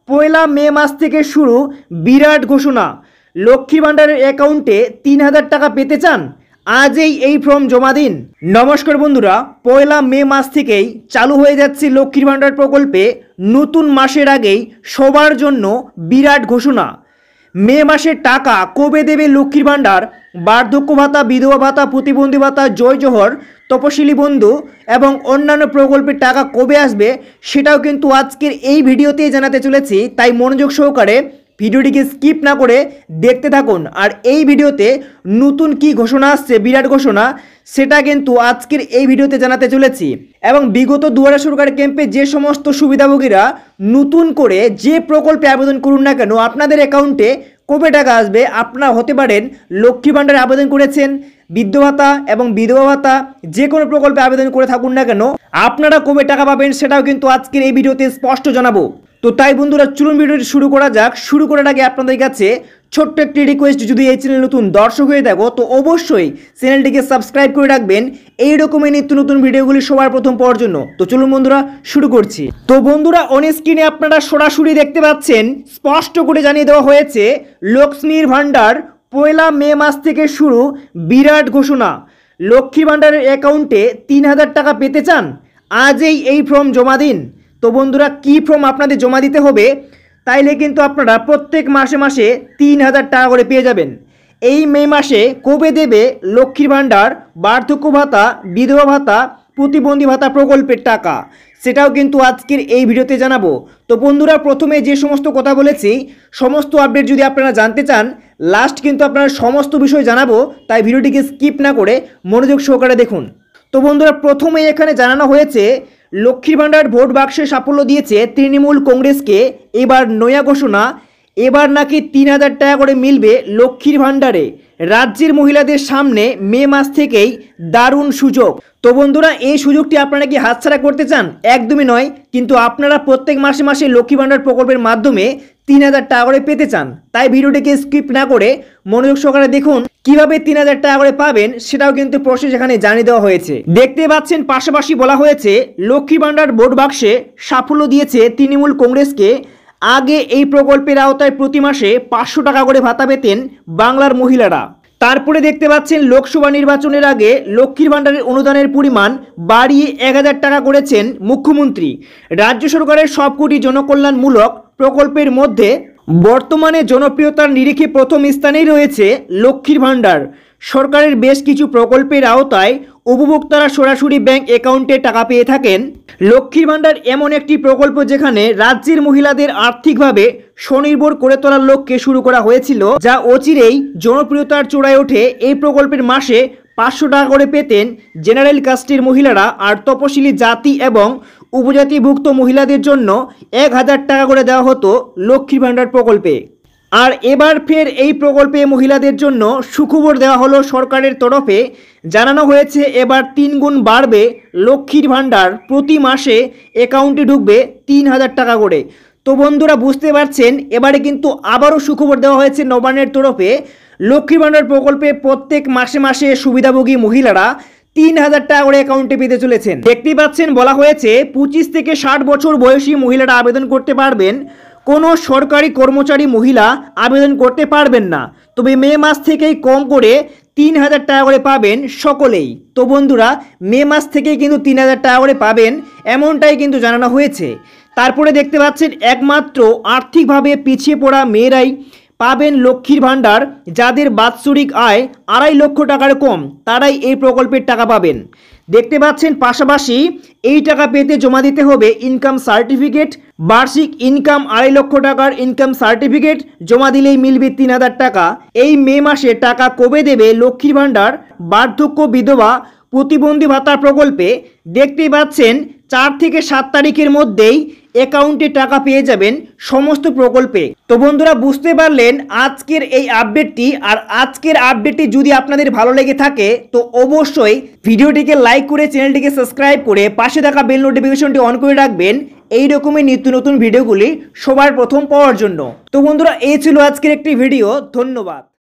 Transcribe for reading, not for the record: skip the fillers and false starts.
পয়লা মে মাস থেকে শুরু বিরাট ঘোষণা। লক্ষ্মী ভাণ্ডারের অ্যাকাউন্টে ৩,০০০ টাকা পেতে চান? আজই এই ফর্ম জমা দিন। নমস্কার বন্ধুরা, পয়লা মে মাস থেকেই চালু হয়ে যাচ্ছে লক্ষ্মীর ভাণ্ডার প্রকল্পে নতুন মাসের আগেই সবার জন্য বিরাট ঘোষণা। মে মাসের টাকা কবে দেবে লক্ষ্মীর ভাণ্ডার, বার্ধক্য ভাতা, বিধবা ভাতা, প্রতিবন্ধী ভাতা, জয় জোহর, তপশিলি বন্ধু এবং অন্যান্য প্রকল্পের টাকা কবে আসবে সেটাও কিন্তু আজকের এই ভিডিওতেই জানাতে চলেছি। তাই মনোযোগ সহকারে ভিডিওটিকে স্কিপ না করে দেখতে থাকুন। আর এই ভিডিওতে নতুন কি ঘোষণা আসছে, বিরাট ঘোষণা, সেটা কিন্তু আজকের এই ভিডিওতে জানাতে চলেছি। এবং বিগত দুয়ারে সরকার ক্যাম্পে যে সমস্ত সুবিধাভোগীরা নতুন করে যে প্রকল্পে আবেদন করুন না কেন, আপনাদের অ্যাকাউন্টে কবে টাকা আসবে, আপনারা হতে পারেন লক্ষ্মী ভাণ্ডারে আবেদন করেছেন, বৃদ্ধ ভাতা এবং বিধবা ভাতা, যে কোনো প্রকল্পে আবেদন করে থাকুন না কেন, আপনারা কবে টাকা পাবেন সেটাও কিন্তু আজকের এই ভিডিওতে স্পষ্ট জানাবো। তো তাই বন্ধুরা, চলুন ভিডিওটি শুরু করা যাক। শুরু করার আগে আপনাদের কাছে ছোট্ট একটি রিকোয়েস্ট, যদি এই চ্যানেল নতুন দর্শক হয়ে থাকো তো অবশ্যই চ্যানেলটিকে সাবস্ক্রাইব করে রাখবেন এই রকমই নিত্য নতুন ভিডিওগুলি সবার প্রথম পাওয়ার জন্য। তো চলুন বন্ধুরা শুরু করছি। তো বন্ধুরা, অন স্ক্রিনে আপনারা সরাসরি দেখতে পাচ্ছেন, স্পষ্ট করে জানিয়ে দেওয়া হয়েছে লক্ষ্মীর ভাণ্ডার পয়লা মে মাস থেকে শুরু বিরাট ঘোষণা। লক্ষ্মী ভাণ্ডারের অ্যাকাউন্টে ৩,০০০ টাকা পেতে চান? আজই এই ফর্ম জমা দিন। তো বন্ধুরা, কি ফর্ম আপনাদের জমা দিতে হবে, তাইলে কিন্তু আপনারা প্রত্যেক মাসে মাসে ৩,০০০ টাকা করে পেয়ে যাবেন। এই মে মাসে কবে দেবে লক্ষ্মীর ভাণ্ডার, বার্ধক্য ভাতা, বিধবা ভাতা, প্রতিবন্ধী ভাতা প্রকল্পের টাকা, সেটাও কিন্তু আজকের এই ভিডিওতে জানাবো। তো বন্ধুরা, প্রথমে যে সমস্ত কথা বলেছি সমস্ত আপডেট যদি আপনারা জানতে চান, লাস্ট কিন্তু আপনারা সমস্ত বিষয় জানাবো, তাই ভিডিওটিকে স্কিপ না করে মনোযোগ সহকারে দেখুন। তো বন্ধুরা, প্রথমেই এখানে জানানো হয়েছে লক্ষ্মীর ভাণ্ডার ভোট বাক্সে সাফল্য দিয়েছে তৃণমূল কংগ্রেসকে। এবার নয়া ঘোষণা, এবার নাকি ৩,০০০ টাকা করে মিলবে লক্ষ্মীর ভাণ্ডারে। রাজ্যের মহিলাদের সামনে মে মাস থেকেই দারুণ সুযোগ। তো বন্ধুরা, এই সুযোগটি আপনারা কি হাতছাড়া করতে চান? একদমই নয়, কিন্তু আপনারা প্রত্যেক মাসে মাসে লক্ষ্মী ভাণ্ডার প্রকল্পের মাধ্যমে ৩,০০০ টাকা করে পেতে চান। তাই ভিডিওটিকে স্কিপ না করে মনোযোগ সহকারে দেখুন কিভাবে ৩,০০০ টাকা করে পাবেন, সেটাও কিন্তু প্রসেস এখানে জানিয়ে দেওয়া হয়েছে। দেখতে পাচ্ছেন, পাশাপাশি বলা হয়েছে লক্ষ্মী ভাণ্ডার ভোট বাক্সে সাফল্য দিয়েছে তৃণমূল কংগ্রেসকে। আগে এই প্রকল্পের আওতায় প্রতি মাসে ৫০০ টাকা করে ভাতা পেতেন বাংলার মহিলারা। তারপরে দেখতে পাচ্ছেন, লোকসভা নির্বাচনের আগে লক্ষ্মীর ভাণ্ডারের অনুদানের পরিমাণ বাড়িয়ে ১,০০০ টাকা করেছেন মুখ্যমন্ত্রী। রাজ্য সরকারের সবকটি জনকল্যাণমূলক প্রকল্পের মধ্যে বর্তমানে জনপ্রিয়তার নিরিখে প্রথম স্থানেই রয়েছে লক্ষ্মীর ভাণ্ডার। সরকারের বেশ কিছু প্রকল্পের আওতায় উপভোক্তারা সরাসরি ব্যাংক অ্যাকাউন্টে টাকা পেয়ে থাকেন। লক্ষ্মীর ভাণ্ডার এমন একটি প্রকল্প যেখানে রাজ্যের মহিলাদের আর্থিকভাবে স্বনির্ভর করে তোলার লক্ষ্যে শুরু করা হয়েছিল, যা অচিরেই জনপ্রিয়তার চূড়ায় ওঠে। এই প্রকল্পের মাসে ৫০০ টাকা করে পেতেন জেনারেল কাস্টের মহিলারা, আর তপশিলি জাতি এবং উপজাতিভুক্ত মহিলাদের জন্য ১,০০০ টাকা করে দেওয়া হতো লক্ষ্মীর ভাণ্ডার প্রকল্পে। আর এবার ফের এই প্রকল্পে মহিলাদের জন্য সুখবর দেওয়া হলো সরকারের তরফে। জানানো হয়েছে এবার ৩ গুণ বাড়বে লক্ষ্মীর ভাণ্ডার, প্রতি মাসে অ্যাকাউন্টে ঢুকবে ৩,০০০ টাকা করে। তো বন্ধুরা, বুঝতে পারছেন, এবারে কিন্তু আবারও সুখবর দেওয়া হয়েছে নবান্নের তরফে। লক্ষ্মীর ভাণ্ডার প্রকল্পে প্রত্যেক মাসে মাসে সুবিধাভোগী মহিলারা ৩,০০০ টাকা করে অ্যাকাউন্টে পেতে চলেছেন। দেখতেই পাচ্ছেন, বলা হয়েছে ২৫ থেকে ৬০ বছর বয়সী মহিলারা আবেদন করতে পারবেন। কোনো সরকারি কর্মচারী মহিলা আবেদন করতে পারবেন না। তবে মে মাস থেকেই কম করে ৩,০০০ টাকা করে পাবেন সকলেই। তো বন্ধুরা, মে মাস থেকেই কিন্তু ৩,০০০ টাকা করে পাবেন, এমনটাই কিন্তু জানানো হয়েছে। তারপরে দেখতে পাচ্ছেন, একমাত্র আর্থিকভাবে পিছিয়ে পড়া মেয়েরাই পাবেন লক্ষ্মীর ভাণ্ডার। যাদের বাৎসরিক আয় ২.৫ লক্ষ টাকার কম, তারাই এই প্রকল্পের টাকা পাবেন। দেখতে পাচ্ছেন, পাশাপাশি এই টাকা পেতে জমা দিতে হবে ইনকাম সার্টিফিকেট। বার্ষিক ইনকাম ২.৫ লক্ষ টাকার ইনকাম সার্টিফিকেট জমা দিলেই মিলবে ৩,০০০ টাকা। এই মে মাসে টাকা কবে দেবে লক্ষ্মীর ভাণ্ডার, বার্ধক্য, বিধবা, প্রতিবন্ধী ভাতা প্রকল্পে? দেখতেই পাচ্ছেন, ৪ থেকে ৭ তারিখের মধ্যেই অ্যাকাউন্টে টাকা পেয়ে যাবেন সমস্ত প্রকল্পে। তো বন্ধুরা, বুঝতে পারলেন আজকের এই আপডেটটি। আর আজকের আপডেটটি যদি আপনাদের ভালো লেগে থাকে তো অবশ্যই ভিডিওটিকে লাইক করে চ্যানেলটিকে সাবস্ক্রাইব করে পাশে থাকা বেল নোটিফিকেশনটি অন করে রাখবেন এই রকমই নিত্য নতুন ভিডিওগুলি সবার প্রথম পাওয়ার জন্য। তো বন্ধুরা, এই ছিল আজকের একটি ভিডিও। ধন্যবাদ।